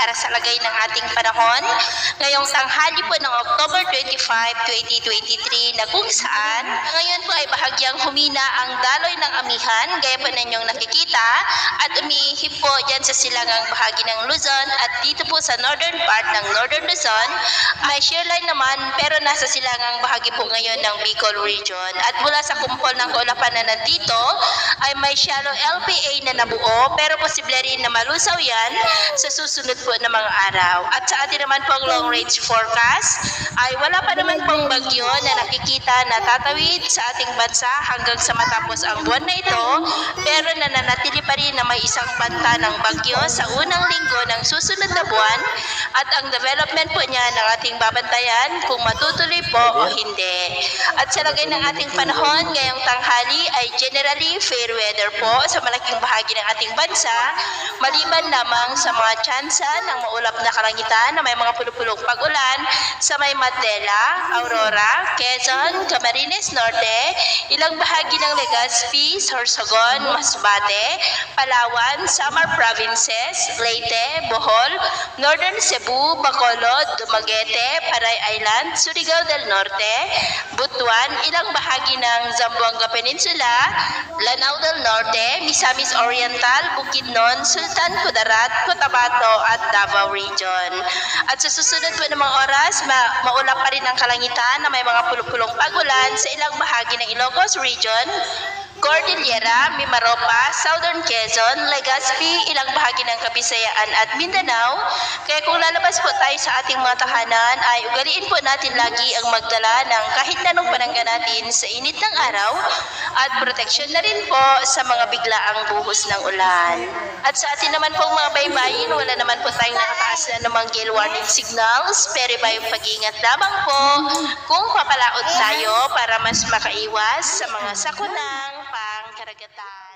para sa lagay ng ating panahon ngayong tanghali po ng October 25, 2023 na kung saan ngayon po ay bahagyang humina ang daloy ng amihan gaya po ninyong nakikita at umihip po dyan sa silangang bahagi ng Luzon at dito po sa northern part ng Northern Luzon may shear line naman pero nasa silangang bahagi po ngayon ng Bicol region at mula sa kumpol ng kaulapan na nandito ay may shallow LPA na nabuo pero posible rin na malusaw yan sa susunod po na mga araw. At sa atin naman pong long range forecast ay wala pa naman pong bagyo na nakikita na tatawid sa ating bansa hanggang sa matapos ang buwan na ito pero nananatili pa rin na may isang banta ng bagyo sa unang linggo ng susunod na buwan at ang development po niya ng ating babantayan kung matutuloy po o hindi. At sa lagay ng ating panahon ngayong tanghali ay generally fair weather po sa malaking bahagi ng ating bansa maliban lamang sa mga tsansa ng maulap na kalangitan na may mga pulupulong pag-ulan sa may Mandela, Aurora, Quezon, Camarines Norte, ilang bahagi ng Legazpi, Sorsogon, Masbate, Palawan, Samar Provinces, Leyte, Bohol, Northern Cebu, Bacolod, Dumaguete, Paray Island, Surigao del Norte, Butuan, ilang bahagi ng Zamboanga Peninsula, Lanao del Norte, Misamis Oriental, Bukidnon, Sultan Kudarat, Cotabato at Davao Region. At sa susunod po ng mga oras, maulap pa rin ang kalangitan na may mga pulupulong pag-ulan sa ilang bahagi ng Ilocos Region, Cordillera, Mimaropa, Southern Quezon, Legazpi, ilang bahagi ng Kabisayaan at Mindanao. Kaya kung lalabas po tayo sa ating mga tahanan ay ugaliin po natin lagi ang magdala ng kahit anong panangga natin sa init ng araw at proteksyon na rin po sa mga biglaang buhos ng ulan. At sa atin naman pong mga baybayin, wala naman po tayong nakataas na namang gale warning signals pero ba yung pag-iingat lamang po kung papalaot tayo para mas makaiwas sa mga sakunang pangkaragatan.